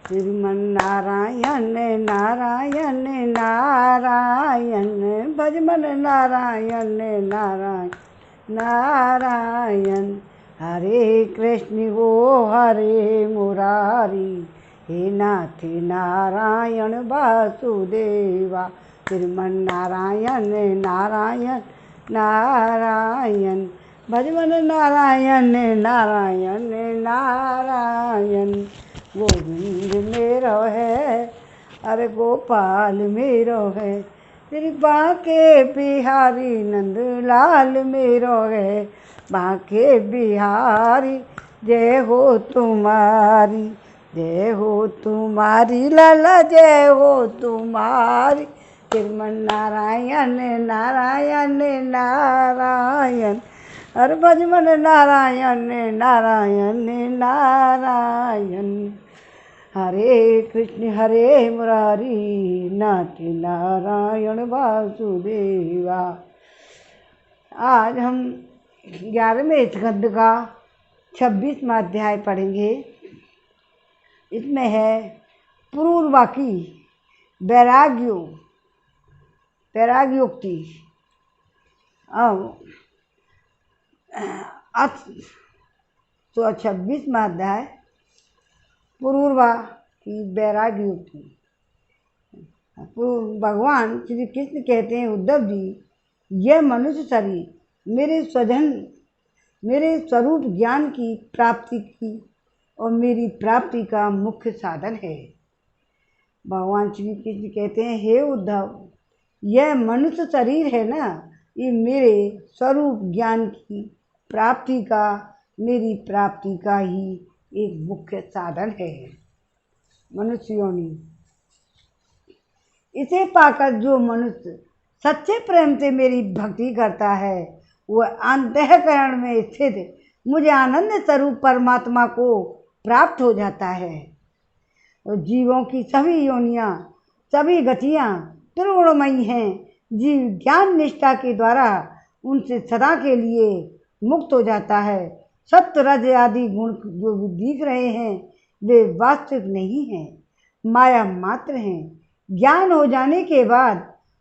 श्रीमन नारायण नारायण नारायण, भजमन नारायण नारायण नारायण। हरे कृष्ण वो हरे मुरारी, हे नाथ नारायण वासुदेवा। श्रीमन नारायण नारायण नारायण, भजमन नारायण नारायण नारायण। गोविंद मेरो है, अरे गोपाल मेरो है, तेरी बांके बिहारी नंद लाल मेरो है। बांके बिहारी जय हो तुम्हारी, जय हो तुम्हारी लाला जय हो तुम्हारी। श्रीमन नारायण नारायण नारायण, हर भजमन नारायण नारायण नारायण। हरे कृष्ण मुरारी, नाथ नारायण वासुदेवा। आज हम 11वें स्कंद का 26वां अध्याय पढ़ेंगे। इसमें है पूर्वा की वैराग्योक्ति। अब तो 26वां अध्याय पूर्वा की वैराग्योक्ति। भगवान श्री कृष्ण कहते हैं, उद्धव जी, यह मनुष्य शरीर मेरे स्वरूप ज्ञान की प्राप्ति की और मेरी प्राप्ति का मुख्य साधन है। भगवान श्री कृष्ण कहते हैं, हे उद्धव, यह मनुष्य शरीर है ना, ये मेरे स्वरूप ज्ञान की प्राप्ति का, मेरी प्राप्ति का ही एक मुख्य साधन है। मनुष्य योनि, इसे पाकर जो मनुष्य सच्चे प्रेम से मेरी भक्ति करता है, वह अंतःकरण में स्थित मुझे आनंद स्वरूप परमात्मा को प्राप्त हो जाता है। और जीवों की सभी योनियां, सभी गतियां त्रिगुणमयी हैं। जीव ज्ञान निष्ठा के द्वारा उनसे सदा के लिए मुक्त हो जाता है। सत्व रज आदि गुण जो दिख रहे हैं, वे वास्तविक नहीं हैं, माया मात्र हैं। ज्ञान हो जाने के बाद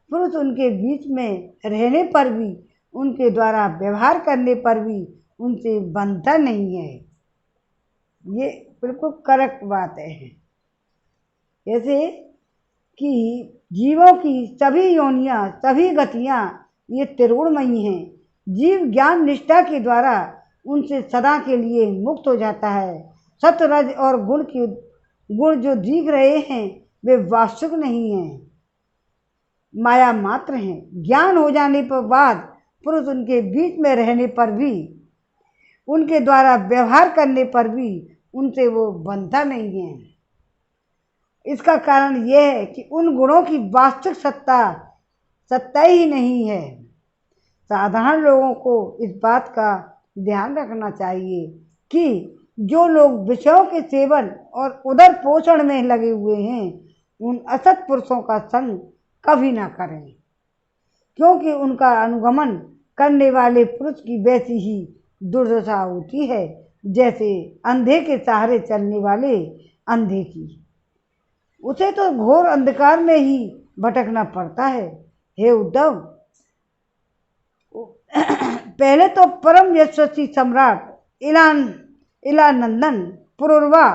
पुरुष उनके बीच में रहने पर भी, उनके द्वारा व्यवहार करने पर भी उनसे बंधता नहीं है। ये बिल्कुल करेक्ट बात है। जैसे कि जीवों की सभी योनियां, सभी गतियां ये त्रिगुणमयी हैं। जीव ज्ञान निष्ठा के द्वारा उनसे सदा के लिए मुक्त हो जाता है। सत्व रज और गुण जो दिख रहे हैं, वे वास्तविक नहीं हैं, माया मात्र हैं। ज्ञान हो जाने पर बाद पुरुष उनके बीच में रहने पर भी, उनके द्वारा व्यवहार करने पर भी उनसे वो बंधता नहीं है। इसका कारण यह है कि उन गुणों की वास्तविक सत्ता ही नहीं है। साधारण लोगों को इस बात का ध्यान रखना चाहिए कि जो लोग विषयों के सेवन और उदर पोषण में लगे हुए हैं, उन असत पुरुषों का संग कभी ना करें, क्योंकि उनका अनुगमन करने वाले पुरुष की वैसी ही दुर्दशा होती है जैसे अंधे के सहारे चलने वाले अंधे की। उसे तो घोर अंधकार में ही भटकना पड़ता है। हे उद्धव, पहले तो परम यशस्वी सम्राट इलानंदन पुरुरवा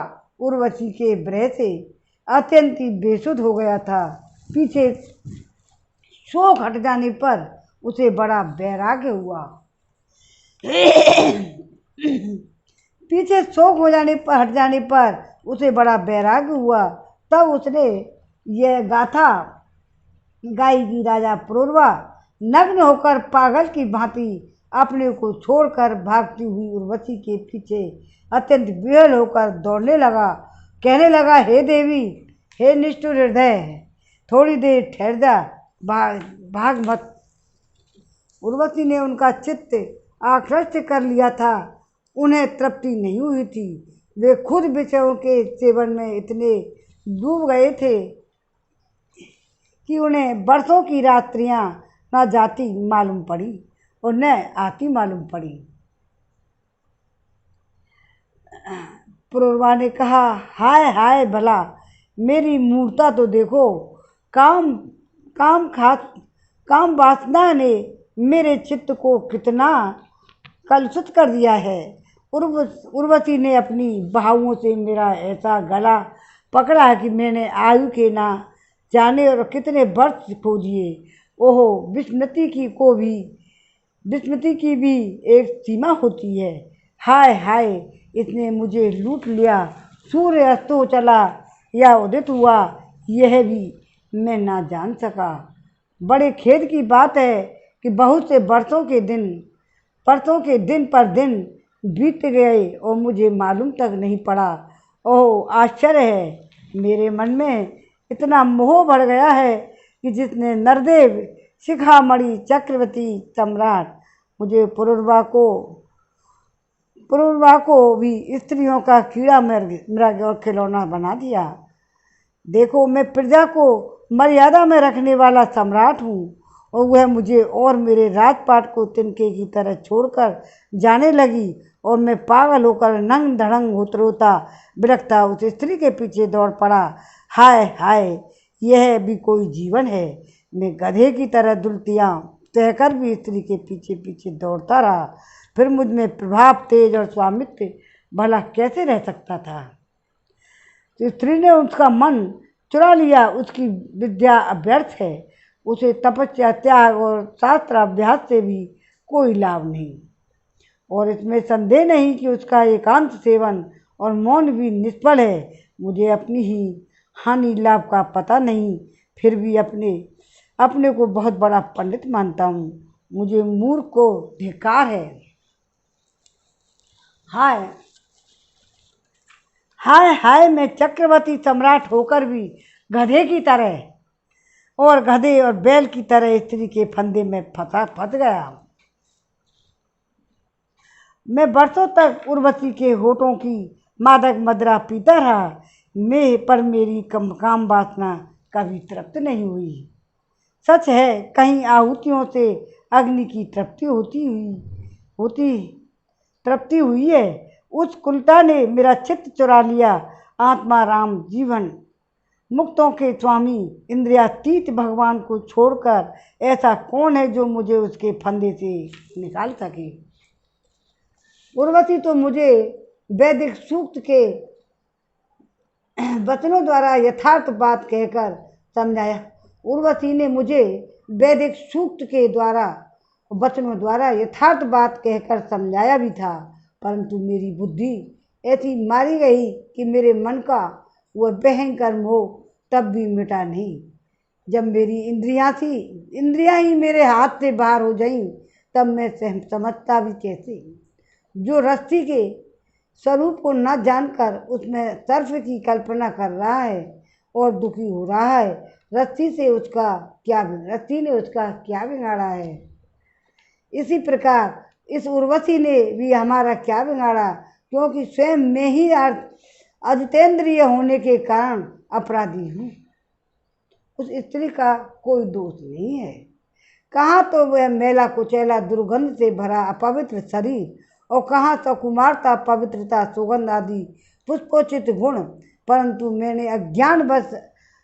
उर्वशी के भय से अत्यंत ही बेसुध हो गया था। पीछे शोक हट जाने पर उसे बड़ा वैराग्य हुआ। पीछे शोक हट जाने पर उसे बड़ा वैराग्य हुआ। तब उसने यह गाथा गाई कि राजा पुरुरवा नग्न होकर पागल की भांति अपने को छोड़कर भागती हुई उर्वशी के पीछे अत्यंत विह्वल होकर दौड़ने लगा। कहने लगा, हे देवी, हे निष्ठुर हृदय, थोड़ी देर ठहर जा, भाग मत। उर्वशी ने उनका चित्त आकृष्ट कर लिया था। उन्हें तृप्ति नहीं हुई थी। वे खुद विषयों के सेवन में इतने डूब गए थे कि उन्हें वर्षों की रात्रियां न जाती मालूम पड़ी और न आती मालूम पड़ी। पुरोरवा ने कहा, हाय हाय भला, मेरी मूर्ता तो देखो। काम काम खास काम वासना ने मेरे चित्त को कितना कलुषित कर दिया है। उर्वशी ने अपनी बाहुओं से मेरा ऐसा गला पकड़ा कि मैंने आयु के ना जाने और कितने वर्ष खो दिए। ओहो, विस्मृति की भी एक सीमा होती है। हाय हाय, इसने मुझे लूट लिया। सूर्य अस्त हो चला या उदित हुआ, यह भी मैं ना जान सका। बड़े खेद की बात है कि बहुत से बरसों के दिन पर दिन बीत गए और मुझे मालूम तक नहीं पड़ा। ओह, आश्चर्य है, मेरे मन में इतना मोह बढ़ गया है कि जिसने नरदेव, शिखामणि, चक्रवर्ती सम्राट मुझे पुरुरवा को भी स्त्रियों का कीड़ा मृग और खिलौना बना दिया। देखो, मैं प्रजा को मर्यादा में रखने वाला सम्राट हूँ और वह मुझे और मेरे राजपाट को तिनके की तरह छोड़कर जाने लगी और मैं पागल होकर नंग धड़ंग रोता बिलखता उस स्त्री के पीछे दौड़ पड़ा। हाय हाय, यह भी कोई जीवन है। मैं गधे की तरह दुलतियाँ सहकर भी स्त्री के पीछे पीछे दौड़ता रहा। फिर मुझ में प्रभाव, तेज और स्वामित्व भला कैसे रह सकता था। तो स्त्री ने उसका मन चुरा लिया। उसकी विद्या व्यर्थ है। उसे तपस्या, त्याग और शास्त्र अभ्यास से भी कोई लाभ नहीं और इसमें संदेह नहीं कि उसका एकांत सेवन और मौन भी निष्फल है। मुझे अपनी ही हानि लाभ का पता नहीं, फिर भी अपने को बहुत बड़ा पंडित मानता हूँ। मुझे मूर्ख को धिक्कार है। हाय हाय हाय, मैं चक्रवर्ती सम्राट होकर भी गधे और बैल की तरह स्त्री के फंदे में फंस गया। मैं वर्षों तक उर्वशी के होठों की मादक मदिरा पीता रहा, पर मेरी काम वासना कभी तृप्त नहीं हुई। सच है, कहीं आहुतियों से अग्नि की तृप्ति हुई है। उस कुलता ने मेरा चित्त चुरा लिया। आत्मा राम, जीवन मुक्तों के स्वामी, इंद्रियातीत भगवान को छोड़कर ऐसा कौन है जो मुझे उसके फंदे से निकाल सके। उर्वशी तो मुझे वैदिक सूक्त के वचनों द्वारा यथार्थ बात कहकर समझाया। उर्वशी ने मुझे वैदिक सूक्त के वचनों द्वारा यथार्थ बात कहकर समझाया भी था, परंतु मेरी बुद्धि ऐसी मारी गई कि मेरे मन का वह भयंकर मोह तब भी मिटा नहीं। जब मेरी इंद्रियां ही मेरे हाथ से बाहर हो जाईं, तब मैं समझता भी कैसे। जो रस्सी के स्वरूप को न जानकर उसमें सर्फ की कल्पना कर रहा है और दुखी हो रहा है, रस्सी ने उसका क्या बिगाड़ा है। इसी प्रकार इस उर्वशी ने भी हमारा क्या बिगाड़ा, क्योंकि स्वयं में ही अजितेंद्रिय होने के कारण अपराधी हूँ। उस स्त्री का कोई दोष नहीं है। कहाँ तो वह मैला कुचैला दुर्गंध से भरा अपवित्र शरीर और कहाँ सकुमारता, पवित्रता, सुगंध आदि पुष्पोचित गुण, परंतु मैंने अज्ञानवश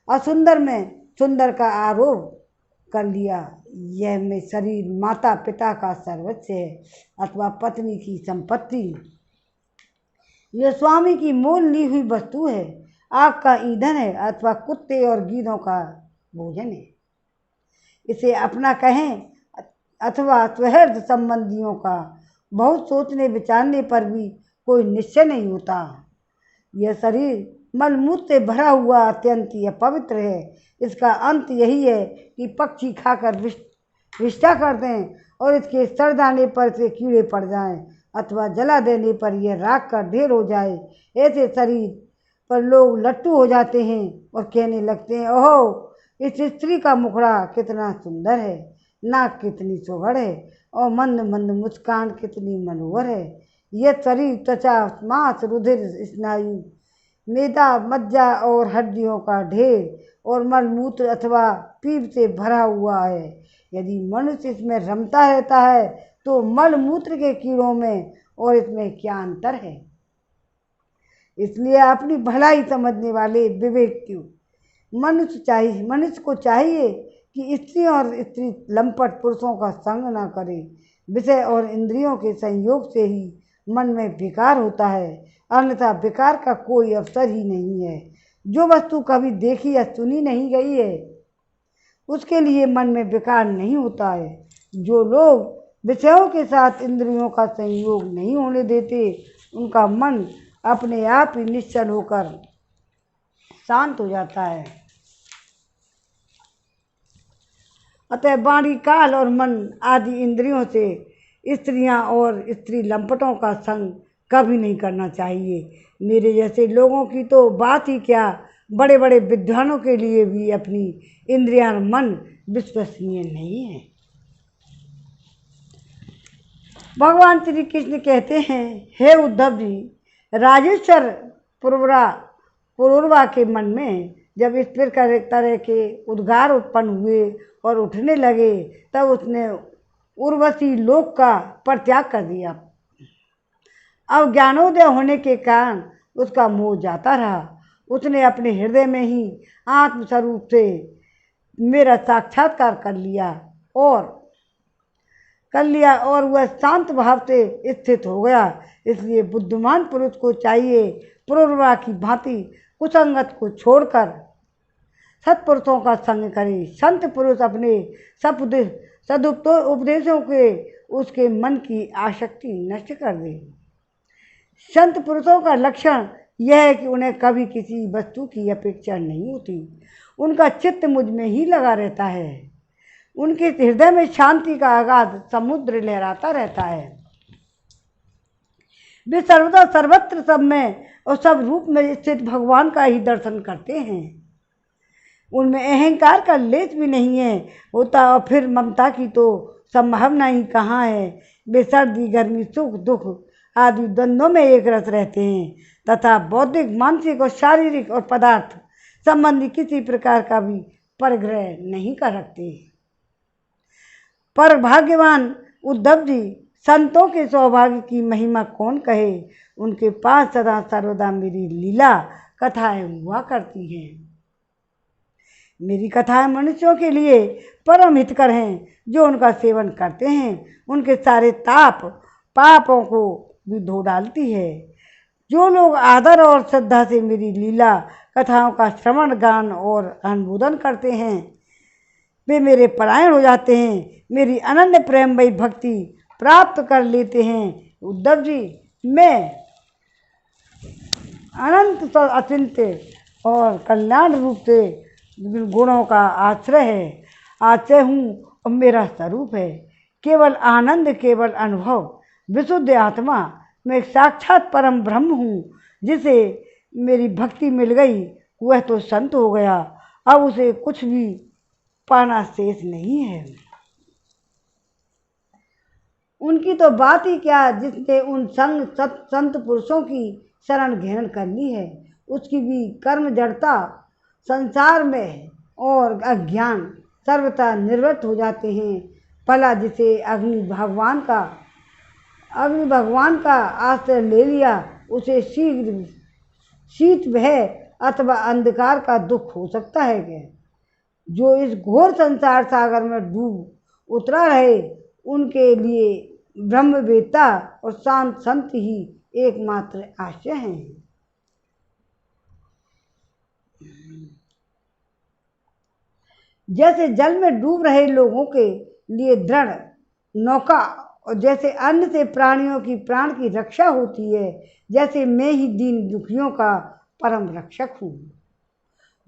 असुंदर में सुंदर का आरोप कर लिया। यह में शरीर माता पिता का सर्वस्व है अथवा पत्नी की संपत्ति। यह स्वामी की मोल ली हुई वस्तु है, आग का ईंधन है अथवा कुत्ते और गीदों का भोजन है। इसे अपना कहें अथवा स्वहृद संबंधियों का, बहुत सोचने विचारने पर भी कोई निश्चय नहीं होता। यह शरीर मलमूत्र से भरा हुआ अत्यंत ही अपवित्र है। इसका अंत यही है कि पक्षी खाकर विष्ठा कर दें और इसके सड़ जाने पर से कीड़े पड़ जाएं अथवा जला देने पर यह राख का ढेर हो जाए। ऐसे शरीर पर लोग लट्टू हो जाते हैं और कहने लगते हैं, ओहो, इस स्त्री का मुखड़ा कितना सुंदर है, नाक कितनी सुघड़ है और मंद मंद मुस्कान कितनी मनोहर है। यह शरीर त्वचा, मांस, रुधिर, स्नायु, मेदा, मज्जा और हड्डियों का ढेर और मलमूत्र अथवा पीप से भरा हुआ है। यदि मनुष्य इसमें रमता रहता है तो मलमूत्र के कीड़ों में और इसमें क्या अंतर है। इसलिए अपनी भलाई समझने वाले विवेक क्यों मनुष्य को चाहिए कि स्त्री और स्त्री लंपट पुरुषों का संग न करे। विषय और इंद्रियों के संयोग से ही मन में विकार होता है, अन्यथा विकार का कोई अवसर ही नहीं है। जो वस्तु कभी देखी या सुनी नहीं गई है उसके लिए मन में विकार नहीं होता है। जो लोग विषयों के साथ इंद्रियों का संयोग नहीं होने देते उनका मन अपने आप ही निश्चल होकर शांत हो जाता है। अतः वाणी, काल और मन आदि इंद्रियों से स्त्रियां और स्त्री लंपटों का संग कभी नहीं करना चाहिए। मेरे जैसे लोगों की तो बात ही क्या, बड़े बड़े विद्वानों के लिए भी अपनी इंद्रियां और मन विश्वसनीय नहीं है। भगवान श्री कृष्ण कहते हैं, हे उद्धव जी, राजेश्वर पुरूरवा के मन में जब इस तरह के उद्गार उत्पन्न हुए और उठने लगे तब उसने उर्वशी लोक का परित्याग कर दिया। अब ज्ञानोदय होने के कारण उसका मोह जाता रहा। उसने अपने हृदय में ही आत्मस्वरूप से मेरा साक्षात्कार कर लिया और वह शांत भाव से स्थित हो गया। इसलिए बुद्धिमान पुरुष को चाहिए पुरूरवा की भांति कुसंगत को छोड़कर सत्पुरुषों का संग करे। संत पुरुष अपने उपदेशों के उसके मन की आसक्ति नष्ट कर दे। संत पुरुषों का लक्षण यह है कि उन्हें कभी किसी वस्तु की अपेक्षा नहीं होती। उनका चित्त मुझ में ही लगा रहता है। उनके हृदय में शांति का अगाध समुद्र लहराता रहता है। वे सर्वदा सर्वत्र सब में और सब रूप में स्थित भगवान का ही दर्शन करते हैं। उनमें अहंकार का लेश भी नहीं है होता और फिर ममता की तो संभावना ही कहाँ है। वे सर्दी, गर्मी, सुख, दुख आदि द्वंद्वों में एक रस रहते हैं तथा बौद्धिक, मानसिक और शारीरिक और पदार्थ संबंधी किसी प्रकार का भी परिग्रह नहीं कर रखते। पर भाग्यवान उद्धव जी, संतों के सौभाग्य की महिमा कौन कहे। उनके पास सदा सर्वदा मेरी लीला कथाएं हुआ करती हैं। मेरी कथाएं मनुष्यों के लिए परम हितकर हैं। जो उनका सेवन करते हैं उनके सारे पापों को भी धो डालती है। जो लोग आदर और श्रद्धा से मेरी लीला कथाओं का श्रवण, गान और अनुमोदन करते हैं वे मेरे परायण हो जाते हैं, मेरी अनन्य प्रेममयी भक्ति प्राप्त कर लेते हैं। उद्धव जी, मैं अनंत अचिंत्य और कल्याण रूप से गुणों का आश्रय हूँ और मेरा स्वरूप है। केवल आनंद, केवल अनुभव, विशुद्ध आत्मा, मैं साक्षात परम ब्रह्म हूँ। जिसे मेरी भक्ति मिल गई वह तो संत हो गया, अब उसे कुछ भी पाना शेष नहीं है। उनकी तो बात ही क्या, जिसने उन संत पुरुषों की शरण ग्रहण कर ली है उसकी भी कर्म जड़ता, संसार में और अज्ञान सर्वथा निवृत्त हो जाते हैं। भला जिसे अग्नि भगवान का आश्रय ले लिया उसे शीत भय अथवा अंधकार का दुख हो सकता है क्या। जो इस घोर संसार सागर में डूब उतरा रहे उनके लिए ब्रह्मवेत्ता और शांत संत ही एकमात्र आश्रय हैं। जैसे जल में डूब रहे लोगों के लिए दृढ़ नौका और जैसे अन्न से प्राणियों की प्राण की रक्षा होती है, जैसे मैं ही दीन दुखियों का परम रक्षक हूँ।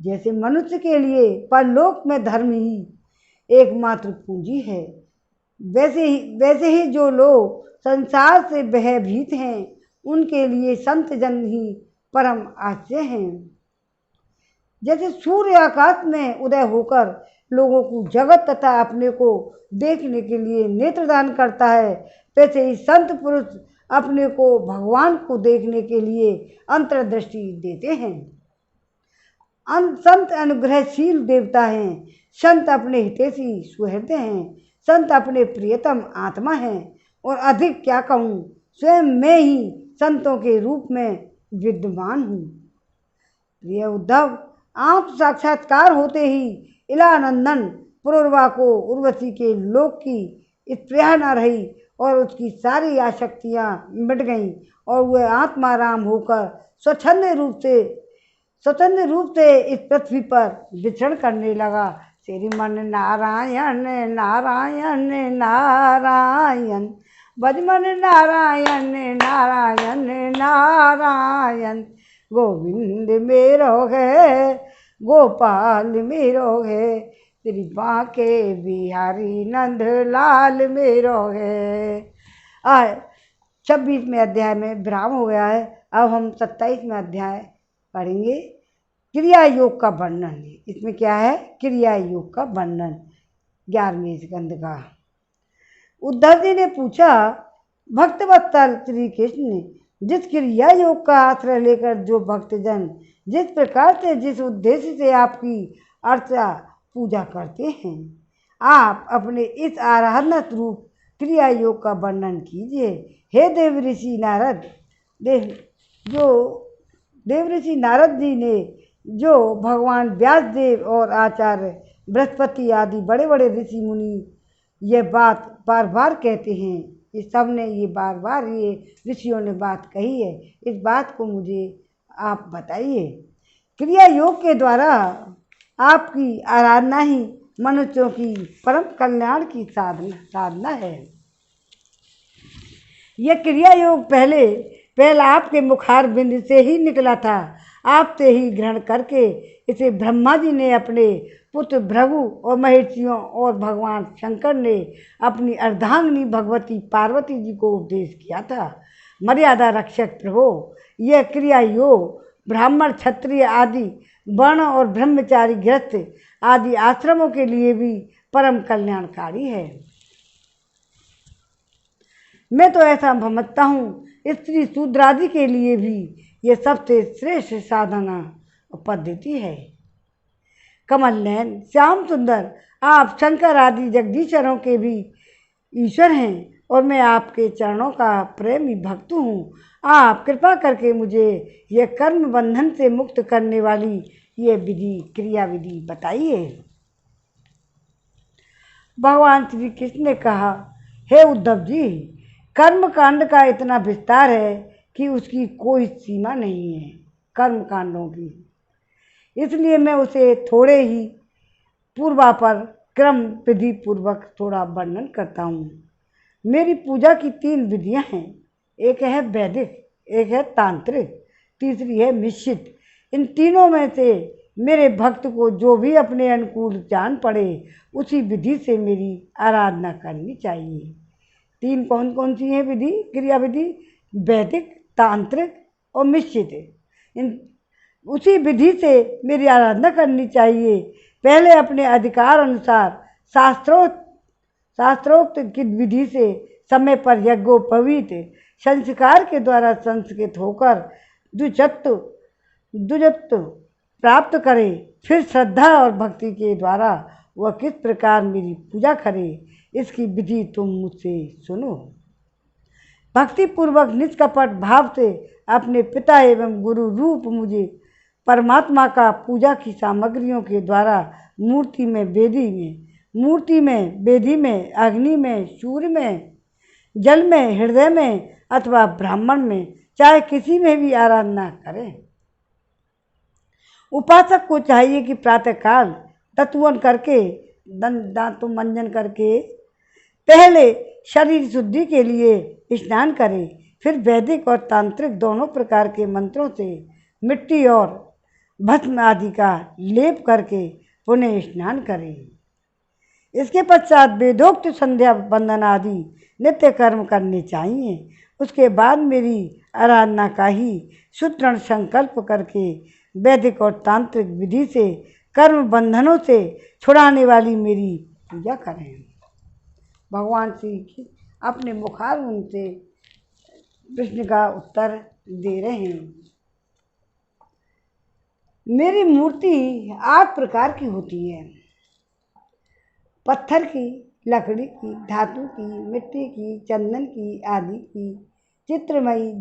जैसे मनुष्य के लिए परलोक में धर्म ही एकमात्र पूंजी है, वैसे ही जो लोग संसार से भयभीत हैं उनके लिए संत जन ही परम आश्रय हैं। जैसे सूर्य आकाश में उदय होकर लोगों को जगत तथा अपने को देखने के लिए नेत्रदान करता है, वैसे ही संत पुरुष अपने को भगवान को देखने के लिए अंतर्दृष्टि देते हैं। संत अनुग्रहशील देवता हैं। संत अपने हितैषी सुहृदय हैं। संत अपने प्रियतम आत्मा हैं। और अधिक क्या कहूँ, स्वयं मैं ही संतों के रूप में विद्यमान हूँ। प्रिय उद्धव, आप साक्षात्कार होते ही इलानंदन पुरुरवा को उर्वशी के लोक की स्पृहा न रही और उसकी सारी आसक्तियाँ मिट गईं और वह आत्माराम होकर स्वच्छंद रूप से इस पृथ्वी पर विचरण करने लगा। श्रीमन नारायण नारायण नारायण, भजमन नारायण नारायण नारायण, गोविंद मेरो है गोपाल मेरो है, श्री बांके बिहारी नंद लाल मेरो है। 26वें अध्याय में विराम हो गया है। अब हम 27वें अध्याय पढ़ेंगे। क्रिया योग का वर्णन। इसमें क्या है? क्रिया योग का वर्णन 11वें स्कंद का। उद्धव जी ने पूछा, भक्तवत्सल श्री कृष्ण ने जिस क्रिया योग का आश्रय लेकर जो भक्तजन जिस प्रकार से जिस उद्देश्य से आपकी अर्चा पूजा करते हैं, आप अपने इस आराधना रूप क्रिया योग का वर्णन कीजिए। हे देव ऋषि नारद जी ने जो भगवान व्यास देव और आचार्य बृहस्पति आदि बड़े बड़े ऋषि मुनि ये बात बार बार कहते हैं, इस सब ने ये बार बार ये ऋषियों ने बात कही है, इस बात को मुझे आप बताइए। क्रिया योग के द्वारा आपकी आराधना ही मनुष्यों की परम कल्याण की साधना है। यह क्रिया योग पहला आपके मुखार बिंद से ही निकला था। आपसे ही ग्रहण करके इसे ब्रह्मा जी ने अपने पुत्र भृगु और महर्षियों और भगवान शंकर ने अपनी अर्धांगिनी भगवती पार्वती जी को उपदेश किया था। मर्यादा रक्षक प्रभो, यह क्रिया योग ब्राह्मण क्षत्रिय आदि वर्ण और ब्रह्मचारी गृहस्थ आदि आश्रमों के लिए भी परम कल्याणकारी है। मैं तो ऐसा समझता हूँ, स्त्री शूद्रादि के लिए भी ये सबसे श्रेष्ठ साधना पद्धति है। कमल नयन श्याम सुंदर, आप शंकर आदि जगदीश्वरों के भी ईश्वर हैं और मैं आपके चरणों का प्रेमी भक्त हूँ। आप कृपा करके मुझे यह कर्म बंधन से मुक्त करने वाली ये क्रिया विधि बताइए। भगवान श्री कृष्ण ने कहा, हे उद्धव जी, कर्म कांड का इतना विस्तार है कि उसकी कोई सीमा नहीं है कर्म कांडों की, इसलिए मैं उसे थोड़े ही पूर्वापर क्रम विधि पूर्वक थोड़ा वर्णन करता हूँ। मेरी पूजा की 3 विधियाँ हैं, एक है वैदिक, एक है तांत्रिक, तीसरी है मिश्रित। इन तीनों में से मेरे भक्त को जो भी अपने अनुकूल जान पड़े उसी विधि से मेरी आराधना करनी चाहिए। 3 कौन कौन सी हैं विधि? क्रिया विधि वैदिक, तांत्रिक और मिश्रित। उसी विधि से मेरी आराधना करनी चाहिए। पहले अपने अधिकार अनुसार शास्त्रोक्त की विधि से समय पर यज्ञोपवीत संस्कार के द्वारा संस्कृत होकर द्विजत्व प्राप्त करे। फिर श्रद्धा और भक्ति के द्वारा वह किस प्रकार मेरी पूजा करे, इसकी विधि तुम मुझसे सुनो। भक्ति पूर्वक निष्कपट भाव से अपने पिता एवं गुरु रूप मुझे परमात्मा का पूजा की सामग्रियों के द्वारा मूर्ति में, वेदी में, अग्नि में, सूर्य में, जल में, हृदय में अथवा ब्राह्मण में, चाहे किसी में भी आराधना करें। उपासक को चाहिए कि प्रातःकाल तत्वन करके दांतों मंजन करके पहले शरीर शुद्धि के लिए स्नान करे, फिर वैदिक और तांत्रिक दोनों प्रकार के मंत्रों से मिट्टी और भस्म आदि का लेप करके पुनः स्नान करें। इसके पश्चात वेदोक्त संध्या बंदन आदि नित्य कर्म करने चाहिए। उसके बाद मेरी आराधना का ही सुदृढ़ संकल्प करके वैदिक और तांत्रिक विधि से कर्म बंधनों से छुड़ाने वाली मेरी पूजा करें। भगवान श्री कृष्ण अपने मुखारविंद से प्रश्न का उत्तर दे रहे हैं। मेरी मूर्ति 8 प्रकार की होती है, पत्थर की, लकड़ी की, धातु की, मिट्टी की, चंदन की आदि की, चित्रमयी,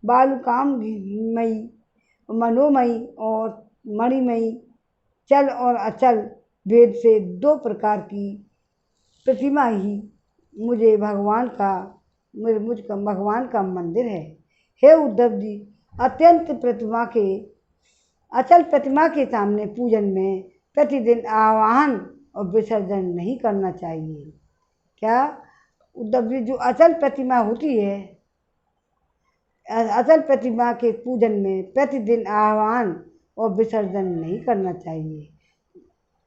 बालुकामयी, मनोमयी और मणिमयी, चल और अचल भेद से दो प्रकार की प्रतिमा ही मुझका भगवान का मंदिर है। हे उद्धव जी, अत्यंत प्रतिमा के अचल प्रतिमा के सामने पूजन में प्रतिदिन आवाहन और विसर्जन नहीं करना चाहिए। क्या उद्धव जी, जो अचल प्रतिमा होती है, अचल प्रतिमा के पूजन में प्रतिदिन आह्वान और विसर्जन नहीं करना चाहिए।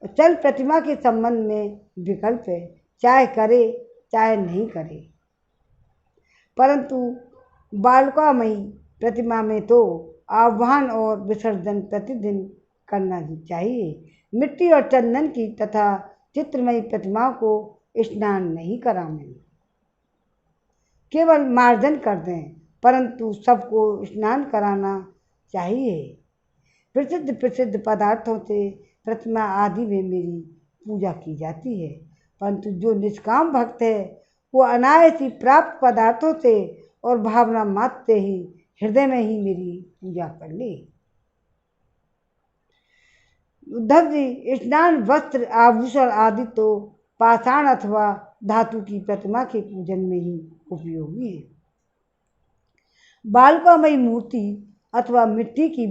अचल प्रतिमा के संबंध में विकल्प है, चाहे करे चाहे नहीं करे। परंतु बालुकामयी प्रतिमा में तो आह्वान और विसर्जन प्रतिदिन करना ही चाहिए। मिट्टी और चंदन की तथा चित्रमयी प्रतिमाओं को स्नान नहीं कराएं, केवल मार्जन कर दें, परंतु सबको स्नान कराना चाहिए। प्रसिद्ध पदार्थों से प्रतिमा आदि में मेरी पूजा की जाती है, परंतु जो निष्काम भक्त है वो अनायास ही प्राप्त पदार्थों से और भावना मात्र से ही हृदय में ही मेरी पूजा कर ले। उद्धव जी, स्नान, वस्त्र, आभूषण आदि तो पाषाण अथवा धातु की प्रतिमा के पूजन में ही उपयोगी है। बालुकामयी मूर्ति अथवा मिट्टी की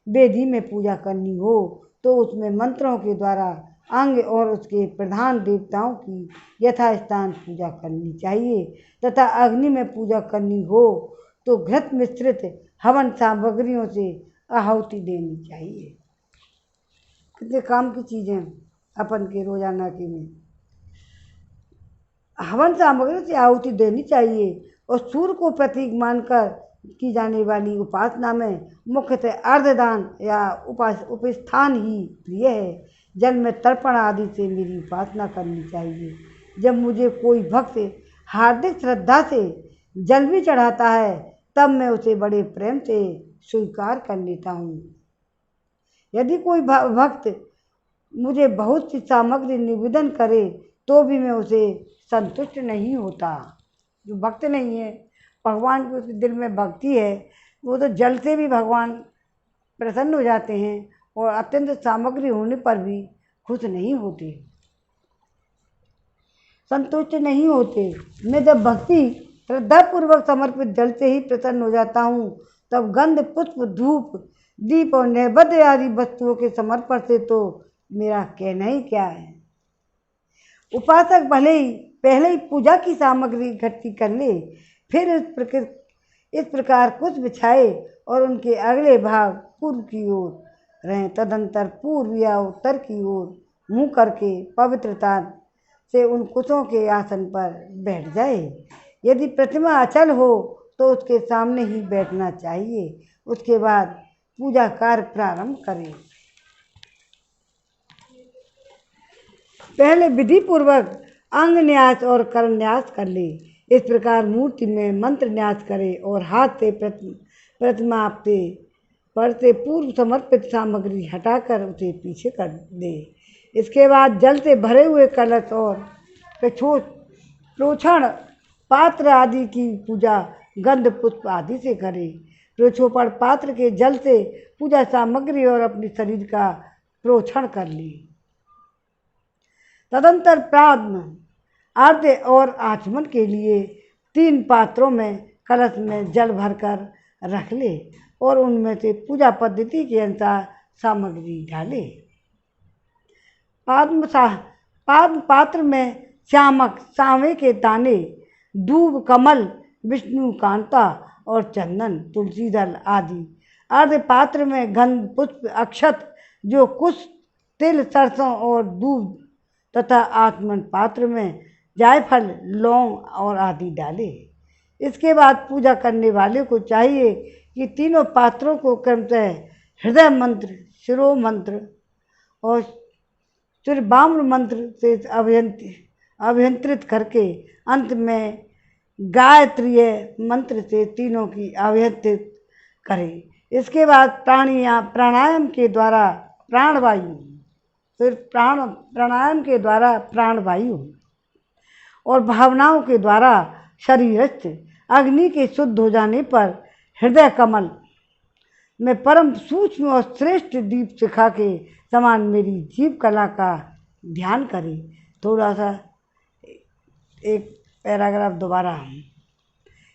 वेदी में पूजा करनी हो तो उसमें मंत्रों के द्वारा अंग और उसके प्रधान देवताओं की यथास्थान पूजा करनी चाहिए तथा अग्नि में पूजा करनी हो तो घृत मिश्रित हवन सामग्रियों से आहुति देनी चाहिए। कितने काम की चीज़ें अपन के रोजाना की में हवन सामग्रियों से आहुति देनी चाहिए। और सूर्य को प्रतीक मानकर की जाने वाली उपासना में मुख्यतः अर्धदान या उपस्थान ही प्रिय है। जल में तर्पण आदि से मेरी उपासना करनी चाहिए। जब मुझे कोई भक्त हार्दिक श्रद्धा से जल भी चढ़ाता है तब मैं उसे बड़े प्रेम से स्वीकार कर लेता हूँ। यदि कोई भक्त मुझे बहुत सी सामग्री निवेदन करे तो भी मैं उसे संतुष्ट नहीं होता। जो भक्त नहीं है, भगवान की उसके दिल में भक्ति है, वो तो जल से भी भगवान प्रसन्न हो जाते हैं और अत्यंत सामग्री होने पर भी खुश नहीं होते, संतुष्ट नहीं होते। मैं जब भक्ति श्रद्धापूर्वक समर्पित जल से ही प्रसन्न हो जाता हूँ तब गंध, पुष्प, धूप, दीप और नैवेद्य आदि वस्तुओं के समर्पण से तो मेरा कहना ही क्या है। उपासक भले ही पहले ही पूजा की सामग्री इकट्ठी कर ले, फिर इस प्रकार कुछ बिछाए और उनके अगले भाग पूर्व की ओर रहें, तदंतर पूर्व या उत्तर की ओर मुँह करके पवित्रता से उन कुशों के आसन पर बैठ जाए। यदि प्रतिमा अचल हो तो उसके सामने ही बैठना चाहिए। उसके बाद पूजा कार्य प्रारंभ करें। पहले विधि पूर्वक अंग न्यास और कर्ण न्यास कर ले। इस प्रकार मूर्ति में मंत्र न्यास करे और हाथ से प्रतिमा पर से पूर्व समर्पित सामग्री हटाकर उसे पीछे कर दे। इसके बाद जल से भरे हुए कलश और प्रोक्षण पात्र आदि की पूजा गंध, पुष्प आदि से करे। प्रोक्षोपण पात्र के जल से पूजा सामग्री और अपने शरीर का प्रोक्षण कर ले। तदंतर प्राण, आर्द्य और आचमन के लिए 3 पात्रों में कलश में जल भरकर रख ले और उनमें से पूजा पद्धति के अनुसार सामग्री डाले। पात्र में श्यामक, सांवे के दाने, दूब, कमल, विष्णु कांता और चंदन, तुलसी दल आदि। अर्ध पात्र में गंध, पुष्प, अक्षत, जो कुश, तिल, सरसों और दूब तथा आचमन पात्र में जायफल, लौंग और आदि डाले। इसके बाद पूजा करने वाले को चाहिए कि तीनों पात्रों को क्रमशः हृदय मंत्र, शिरो मंत्र और शिरबाम्र मंत्र से अभियंत्रित करके अंत में गायत्रीय मंत्र से तीनों की अभियंत्रित करें। इसके बाद प्राणायाम के द्वारा प्राणवायु, फिर प्राणायाम के द्वारा प्राणवायु और भावनाओं के द्वारा शरीरस्थ अग्नि के शुद्ध हो जाने पर हृदय कमल में परम सूक्ष्म और श्रेष्ठ दीप शिखा के समान मेरी जीव कला का ध्यान करें। थोड़ा सा एक पैराग्राफ दोबारा।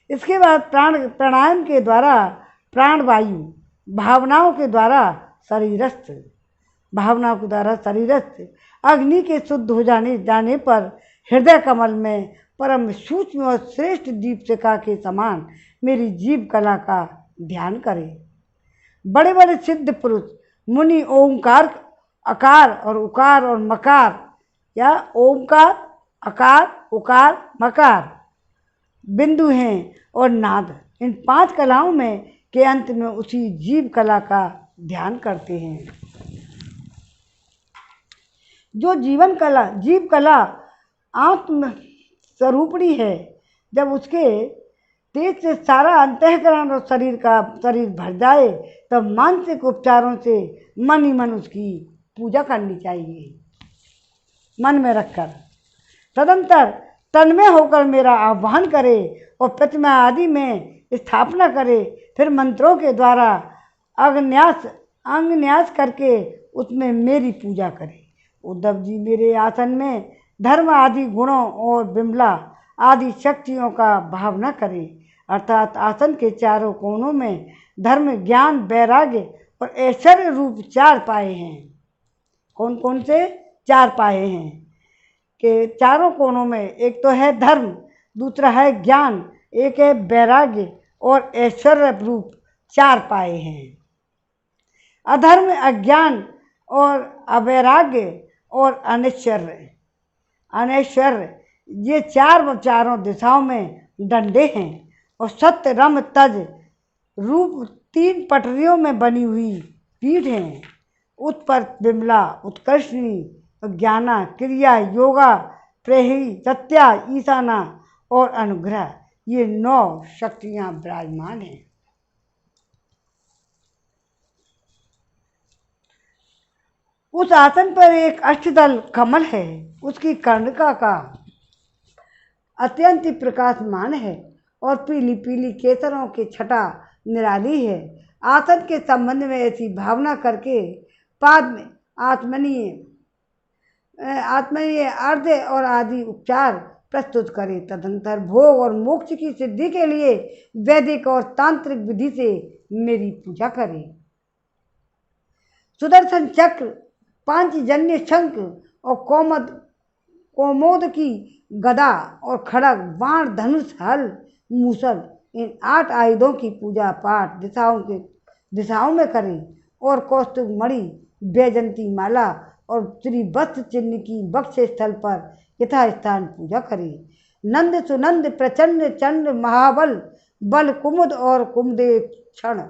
इसके बाद प्राणायाम के द्वारा प्राणवायु, भावनाओं के द्वारा शरीरस्थ, भावनाओं के द्वारा शरीरस्थ अग्नि के शुद्ध हो जाने पर हृदय कमल में परम सूक्ष्म और श्रेष्ठ दीप शिखा के समान मेरी जीव कला का ध्यान करें। बड़े बड़े सिद्ध पुरुष मुनि ओंकार, अकार और उकार और मकार, या ओंकार, अकार, उकार, मकार बिंदु हैं और नाद, इन 5 कलाओं में के अंत में उसी जीव कला का ध्यान करते हैं। जो जीव कला आत्म स्वरूपणी है, जब उसके तेज से सारा अंतःकरण और शरीर भर जाए तब मानसिक उपचारों से मन ही मन उसकी पूजा करनी चाहिए, मन में रखकर। तदंतर तन्मय होकर मेरा आह्वान करे और प्रतिमा आदि में स्थापना करे, फिर मंत्रों के द्वारा अंगन्यास करके उसमें मेरी पूजा करे। उद्धव जी मेरे आसन में धर्म आदि गुणों और बिमला आदि शक्तियों का भावना करें, अर्थात आसन के चारों कोनों में धर्म, ज्ञान, वैराग्य और ऐश्वर्य रूप 4 पाए हैं। कौन कौन से 4 पाए हैं कि चारों कोनों में एक तो है धर्म, दूसरा है ज्ञान, एक है वैराग्य और ऐश्वर्य रूप 4 पाए हैं। अधर्म, अज्ञान और अवैराग्य और अनैश्वर्य ये चारों दिशाओं में डंडे हैं और सत्य, रम, तज रूप 3 पटरियों में बनी हुई पीठ हैं। उत्पर, बिमला, उत्कर्षणी, ज्ञाना, क्रिया, योगा, प्रेही, सत्या, ईशाना और अनुग्रह, ये 9 शक्तियां विराजमान हैं। उस आसन पर एक अष्टदल कमल है, उसकी कर्णिका का अत्यंत प्रकाशमान है और पीली पीली केसरों की छटा निराली है। आसन के संबंध में ऐसी भावना करके पाद में आत्मनीय अर्ध और आदि उपचार प्रस्तुत करें। तदंतर भोग और मोक्ष की सिद्धि के लिए वैदिक और तांत्रिक विधि से मेरी पूजा करें। सुदर्शन चक्र, पांचजन्य शंख और कोमोद की गदा और खड़ग, बाण, धनुष, हल, मूसल, इन 8 आयुधों की पूजा पाठ दिशाओं में करें और कौस्तुभ मणि, वैजंती माला और त्रिवस्त्र चिन्ह की वक्ष स्थल पर यथास्थान पूजा करें। नंद, सुनंद, प्रचंड, चंड, महाबल, बल, कुमुद और कुमदे क्षण,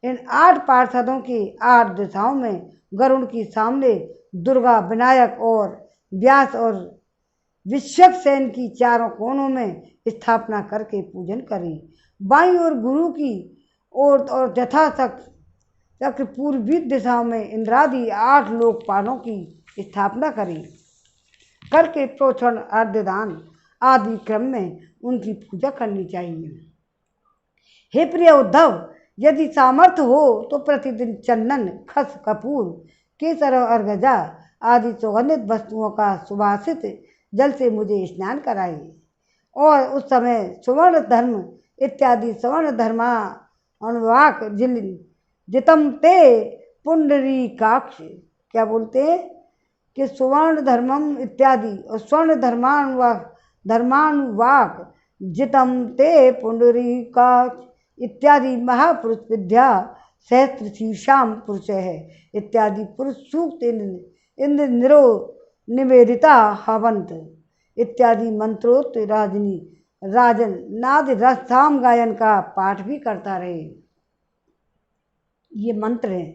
इन 8 पार्षदों की 8 दिशाओं में गरुड़ की सामने दुर्गा, विनायक और व्यास और विश्वक्सेन की चारों कोनों में स्थापना करके पूजन करें। बाईं ओर गुरु की और यथाशक्ति पूर्वी दिशाओं में इंद्रादि 8 लोकपालों की स्थापना करें करके प्रोक्षण, अर्धदान आदि क्रम में उनकी पूजा करनी चाहिए। हे प्रिय उद्धव, यदि सामर्थ्य हो तो प्रतिदिन चंदन, खस, कपूर, केसर और अर्गजा आदि सुगंधित वस्तुओं का सुवासित जल से मुझे स्नान कराइए और उस समय सुवर्ण धर्म इत्यादि स्वर्ण धर्मा अनुवाक जितम ते पुंडरीकाक्ष, क्या बोलते हैं कि सुवर्ण धर्मम इत्यादि और स्वर्ण धर्मानुवाक जितम ते पुंडरीकाक्ष इत्यादि महापुरुष विद्या सहस्त्र शीर्षाम पुरुष है इत्यादि पुरुष सूक्त इंद्र निरो निवेदिता हवंत इत्यादि मंत्रोक्त राजन नाद रसाम गायन का पाठ भी करता रहे। ये मंत्र हैं।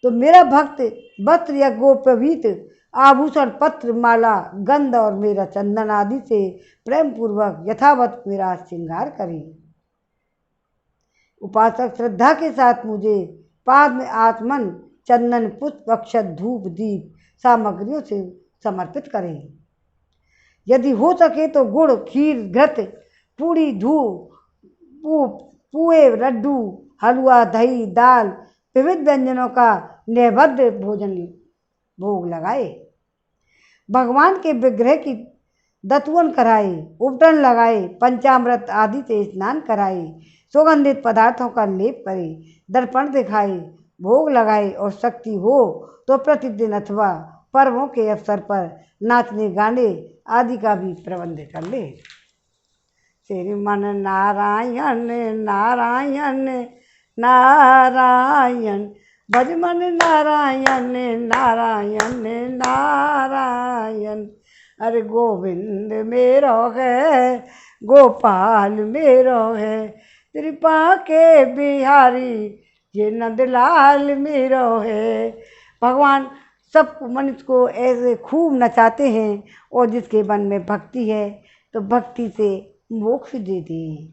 तो मेरा भक्त वस्त्र या गोपवीत आभूषण, पत्र, माला, गंध और मेरा चंदन आदि से प्रेम पूर्वक यथावत मेरा श्रृंगार करे। उपासक श्रद्धा के साथ मुझे पाद में आत्मन, चंदन, पुष्प, अक्षत, धूप, दीप सामग्रियों से समर्पित करें। यदि हो सके तो गुड़, खीर, घृत, पूड़ी, पुए, लड्डू, हलवा, दही, दाल, विविध व्यंजनों का नैवेद्य भोजन भोग लगाए। भगवान के विग्रह की दतवन कराए, उपटन लगाए, पंचामृत आदि से स्नान कराए, सुगंधित पदार्थों का लेप करे, दर्पण दिखाए, भोग लगाए और शक्ति हो तो प्रतिदिन अथवा पर्वों के अवसर पर नाचने गाने आदि का भी प्रबंध कर ले। श्रीमन नारायण नारायण नारायण, भजमन नारायण नारायण नारायण। अरे गोविंद मेरो है, गोपाल मेरो है, कृपा के बिहारी ये नंदलाल मेरो है। भगवान सब मनुष्य को ऐसे खूब नचाते हैं और जिसके मन में भक्ति है तो भक्ति से मोक्ष देते हैं।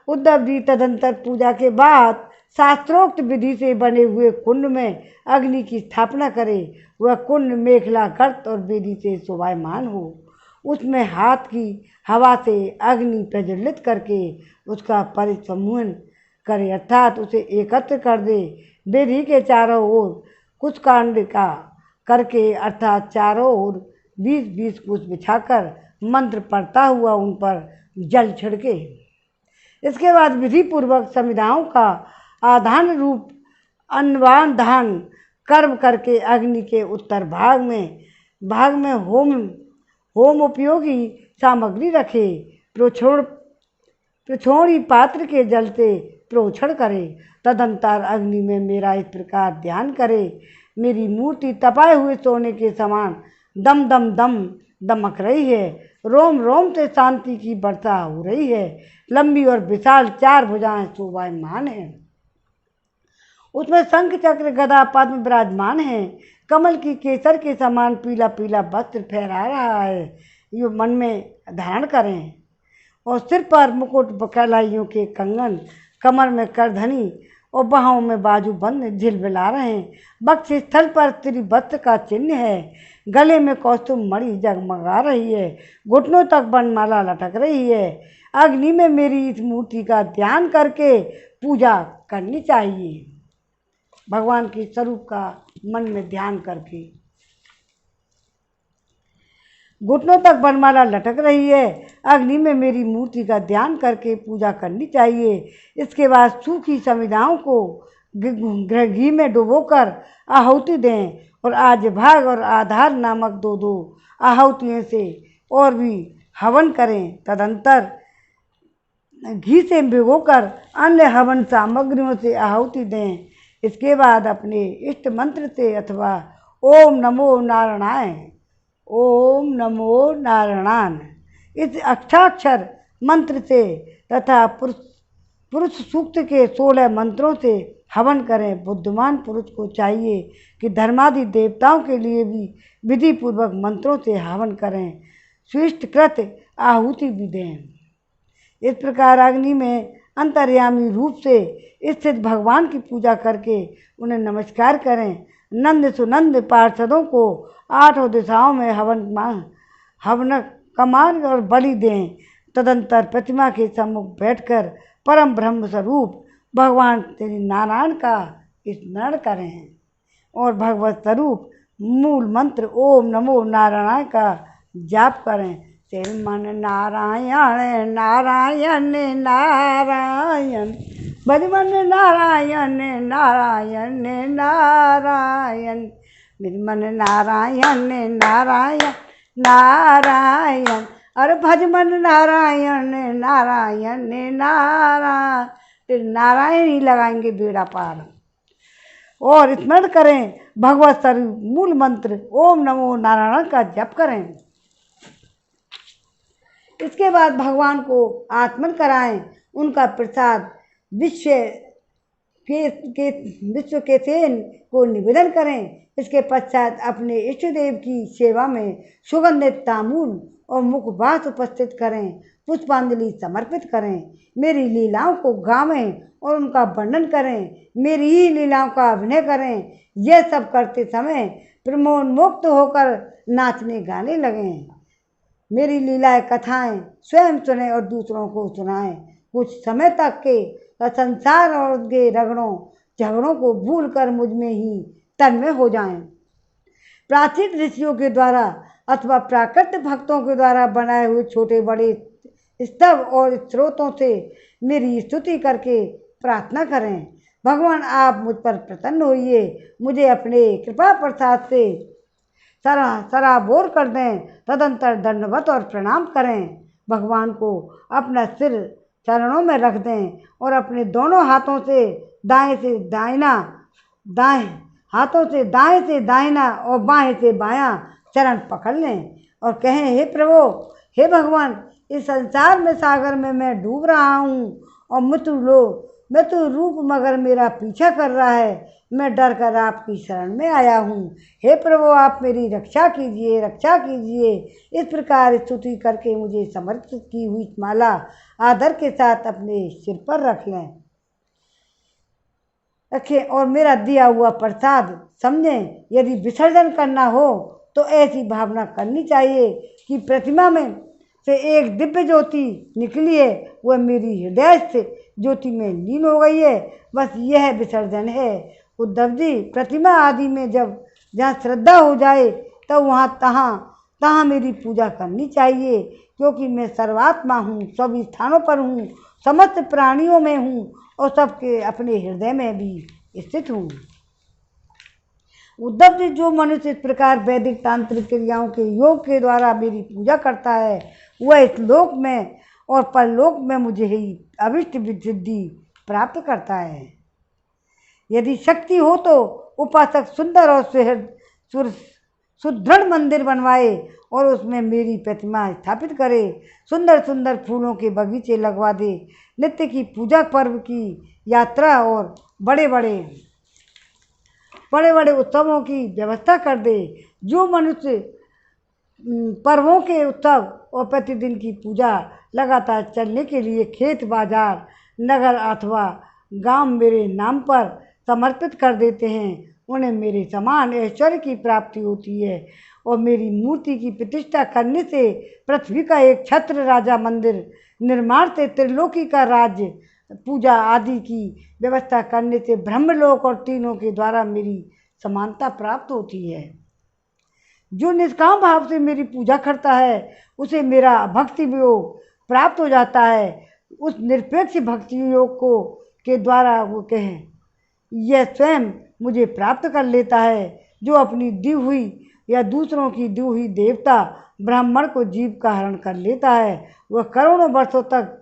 उद्धव जी तदंतर पूजा के बाद शास्त्रोक्त विधि से बने हुए कुंड में अग्नि की स्थापना करे। वह कुंड मेखला गर्त और वेदी से शोभायमान हो। उसमें हाथ की हवा से अग्नि प्रज्वलित करके उसका परिसमूहन करे, अर्थात उसे एकत्र कर दे। वेदी के चारों ओर कुछ कांड का करके अर्थात चारों ओर 20-20 कुछ बिछाकर मंत्र पढ़ता हुआ उन पर जल छिड़के। इसके बाद विधि पूर्वक समिधाओं का आधान रूप अन्नवान दान कर्म करके अग्नि के उत्तर भाग में होम उपयोगी सामग्री रखे। प्रोक्षोणी पात्र के जल से प्रोक्षण करे। तदंतर अग्नि में मेरा इस प्रकार ध्यान करे, मेरी मूर्ति तपाए हुए सोने के समान दम दम दम दमक रही है। रोम रोम से शांति की वर्षा हो रही है। लंबी और विशाल 4 भुजाएं शोभायमान हैं। उसमें शंख चक्र गदा पद्म विराजमान है। कमल की केसर के समान पीला पीला वस्त्र फहरा रहा है। ये मन में धारण करें। और सिर पर मुकुट, कलाइयों के कंगन, कमर में करधनी और बाहों में बाजूबंद झिलमिला रहे हैं। वक्ष स्थल पर त्रिवस्त्र का चिन्ह है। गले में कौस्तुभ मणि जगमगा रही है। घुटनों तक वनमाला लटक रही है। अग्नि में मेरी इस मूर्ति का ध्यान करके पूजा करनी चाहिए। भगवान के स्वरूप का मन में ध्यान करके घुटनों तक वनमाला लटक रही है। अग्नि में मेरी मूर्ति का ध्यान करके पूजा करनी चाहिए। इसके बाद सूखी समिधाओं को घी में डुबोकर आहुति दें और आज भाग और आधार नामक 2-2 आहुतियों से और भी हवन करें। तदंतर घी से भिगोकर अन्य हवन सामग्रियों से आहुति दें। इसके बाद अपने इष्ट मंत्र से अथवा ओम नमो नारायणाय, ओम नमो नारायण इस अष्टाक्षर मंत्र से तथा पुरुष सूक्त के 16 मंत्रों से हवन करें। बुद्धिमान पुरुष को चाहिए कि धर्मादि देवताओं के लिए भी विधि पूर्वक मंत्रों से हवन करें, स्विष्टकृत आहुति भी दें। इस प्रकार अग्नि में अंतर्यामी रूप से स्थित भगवान की पूजा करके उन्हें नमस्कार करें। नंद सुनंद पार्षदों को 8 दिशाओं में हवन कमान और बलि दें। तदंतर प्रतिमा के सम्मुख बैठकर परम ब्रह्म स्वरूप भगवान श्री नारायण का स्मरण करें और भगवत स्वरूप मूल मंत्र ओम नमो नारायण का जाप करें। श्रीमन नारायण नारायण नारायण, भजमन नारायण नारायण नारायण, निर्मन नारायण नारायण नारायण। अरे भजमन नारायण नारायण नारायण, नारायण ही लगाएंगे बेड़ा पार। और स्मरण करें भगवत स्वरूप मूल मंत्र ओम नमो नारायण का जप करें। इसके बाद भगवान को आत्मन कराएं। उनका प्रसाद विश्व के सेन को निवेदन करें। इसके पश्चात अपने इष्ट देव की सेवा में सुगंधित तांबूल और मुखवास उपस्थित करें, पुष्पांजलि समर्पित करें। मेरी लीलाओं को गावें और उनका वर्णन करें, मेरी ही लीलाओं का अभिनय करें। यह सब करते समय प्रमोद मुक्त होकर नाचने गाने लगें। मेरी लीलाएं कथाएं स्वयं सुने और दूसरों को सुनाएं। कुछ समय तक के संसार और उसके रगड़ों झगड़ों को भूल कर मुझ में ही तन्मय हो जाएं। प्राचीन ऋषियों के द्वारा अथवा प्राकृत भक्तों के द्वारा बनाए हुए छोटे बड़े स्तव और स्रोतों से मेरी स्तुति करके प्रार्थना करें। भगवान आप मुझ पर प्रसन्न होइए, मुझे अपने कृपा प्रसाद से सराबोर कर दें। तदंतर दंडवत और प्रणाम करें। भगवान को अपना सिर चरणों में रख दें और अपने दोनों हाथों से दाएं से दाहिना और बाएं से बायां चरण पकड़ लें और कहें, हे प्रभु, हे भगवान, इस संसार में सागर में मैं डूब रहा हूँ और मृत्यु रूप मगर मेरा पीछा कर रहा है। मैं डर कर आपकी शरण में आया हूँ। हे प्रभु, आप मेरी रक्षा कीजिए। इस प्रकार स्तुति करके मुझे समर्पित की हुई माला आदर के साथ अपने सिर पर रखें और मेरा दिया हुआ प्रसाद समझें। यदि विसर्जन करना हो तो ऐसी भावना करनी चाहिए कि प्रतिमा में से एक दिव्य ज्योति निकली है, वह मेरी हृदय से ज्योति में लीन हो गई है। बस यह विसर्जन है। उद्धव जी, प्रतिमा आदि में जब जहाँ श्रद्धा हो जाए तब तहाँ मेरी पूजा करनी चाहिए, क्योंकि मैं सर्वात्मा हूँ, सभी स्थानों पर हूँ, समस्त प्राणियों में हूँ और सबके अपने हृदय में भी स्थित हूँ। उद्धव जी, जो मनुष्य इस प्रकार वैदिक तांत्रिक क्रियाओं के योग के द्वारा मेरी पूजा करता है, वह इस लोक में और परलोक में मुझे ही अभिष्ट सिद्धि प्राप्त करता है। यदि शक्ति हो तो उपासक सुंदर और सुदृढ़ मंदिर बनवाए और उसमें मेरी प्रतिमा स्थापित करे। सुंदर सुंदर फूलों के बगीचे लगवा दे। नित्य की पूजा पर्व की यात्रा और बड़े बड़े उत्सवों की व्यवस्था कर दे। जो मनुष्य पर्वों के उत्सव और प्रतिदिन की पूजा लगातार चलने के लिए खेत बाजार नगर अथवा गांव मेरे नाम पर समर्पित कर देते हैं, उन्हें मेरे समान ऐश्वर्य की प्राप्ति होती है। और मेरी मूर्ति की प्रतिष्ठा करने से, पृथ्वी का एक छत्र राजा मंदिर निर्माण से, त्रिलोकी का राज्य पूजा आदि की व्यवस्था करने से ब्रह्मलोक और तीनों के द्वारा मेरी समानता प्राप्त होती है। जो निष्काम भाव से मेरी पूजा करता है उसे मेरा भक्ति योग प्राप्त हो जाता है। उस निरपेक्ष भक्ति योग के द्वारा वो कहें, यह स्वयं मुझे प्राप्त कर लेता है। जो अपनी दी हुई या दूसरों की दी हुई देवता ब्राह्मण को जीव का हरण कर लेता है, वह करोड़ों वर्षों तक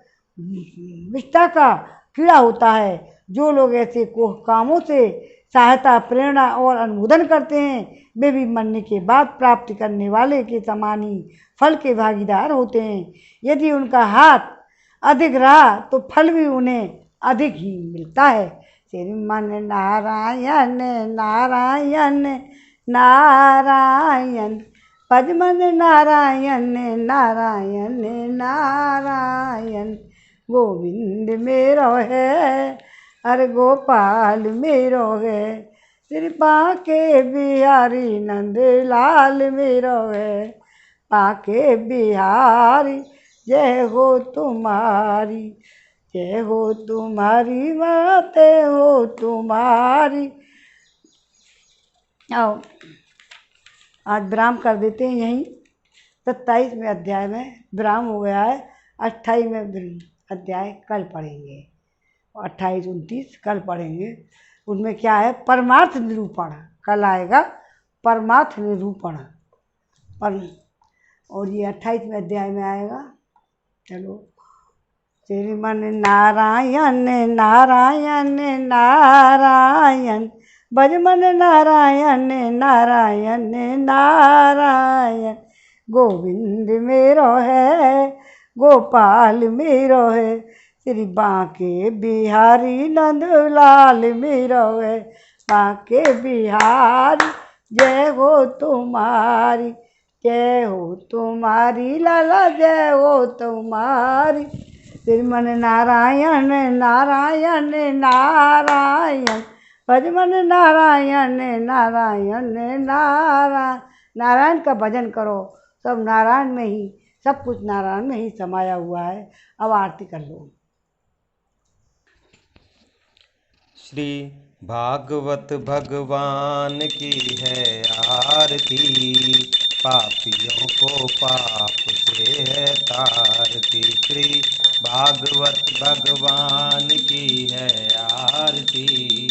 विष्ठा का कीड़ा होता है। जो लोग ऐसे कामों से सहायता, प्रेरणा और अनुमोदन करते हैं, वे भी मरने के बाद प्राप्ति करने वाले के समान ही फल के भागीदार होते हैं। यदि उनका हाथ अधिक रहा तो फल भी उन्हें अधिक ही मिलता है। श्रीमन नारायण नारायण नारायण, भजमन नारायण नारायण नारायण। गोविंद मेरो है, अरे गोपाल मेरो है, श्री बांके बिहारी नंद लाल मेरो है। बांके बिहारी जय हो तुम्हारी, जय हो तुम्हारी, माते हो तुम्हारी। आओ आज विराम कर देते हैं यहीं। 27वें अध्याय में विराम हो गया है। 28वें अध्याय कल पढ़ेंगे, 28, 29 कल पढ़ेंगे। उनमें क्या है, परमार्थ निरूपण कल आएगा, परमार्थ निरूपण और ये 28वें अध्याय में आएगा। चलो, श्रीमन नारायण नारायण नारायण, भजमन नारायण नारायण नारायण। गोविंद मेरो है, गोपाल मेरो है, श्री बांके बिहारी नंद लाल मेरो है। बांके बिहारी जय हो तुम्हारी, जय हो तुम्हारी लाला, जय हो तुम्हारी। श्रीमन नारायण नारायण नारायण, भजमन नारायण नारायण नारायण। नारायण का भजन करो, सब नारायण में ही सब कुछ नारायण में ही समाया हुआ है। अब आरती कर लो। श्री भागवत भगवान की है आरती, पापियों को पाप से है तारती। श्री भागवत भगवान की है आरती,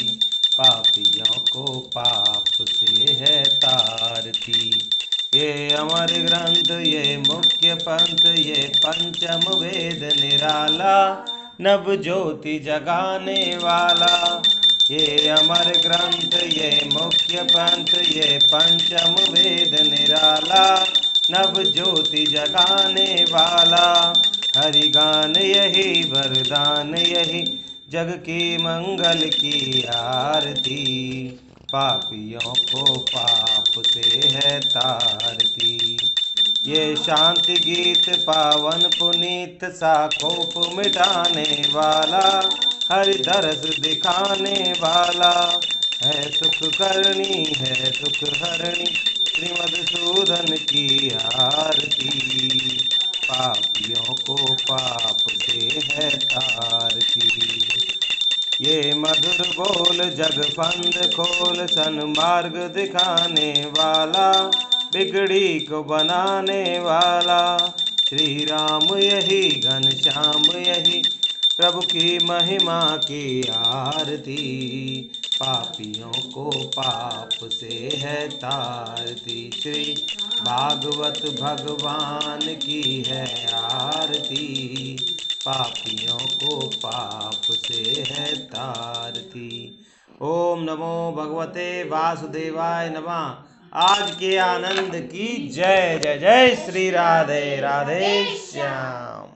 पापियों को पाप से है तारती। ये अमर ग्रंथ ये मुख्य पंथ ये पंचम वेद निराला, नव ज्योति जगाने वाला। ये अमर ग्रंथ ये मुख्य पंथ ये पंचम वेद निराला, नव ज्योति जगाने वाला। हरि गान यही वरदान यही, जग की मंगल की आरती, पापियों को पाप से है तारती। ये शांति गीत पावन पुनीत सा कोप मिटाने वाला, हरि दरस दिखाने वाला। है सुख करनी है सुख हरणी, श्री मधुसूदन की आरती, पापियों को पाप से है तारती। ये मधुर बोल जग फंद खोल, सन्मार्ग दिखाने वाला, बिगड़ी को बनाने वाला। श्री राम यही घनश्याम यही, प्रभु की महिमा की आरती, पापियों को पाप से है तारती। श्री भागवत भगवान की है आरती, पापियों को पाप से है तारती। ओम नमो भगवते वासुदेवाय नमः। आज के आनंद की जय। जय जय श्री राधे राधे श्याम।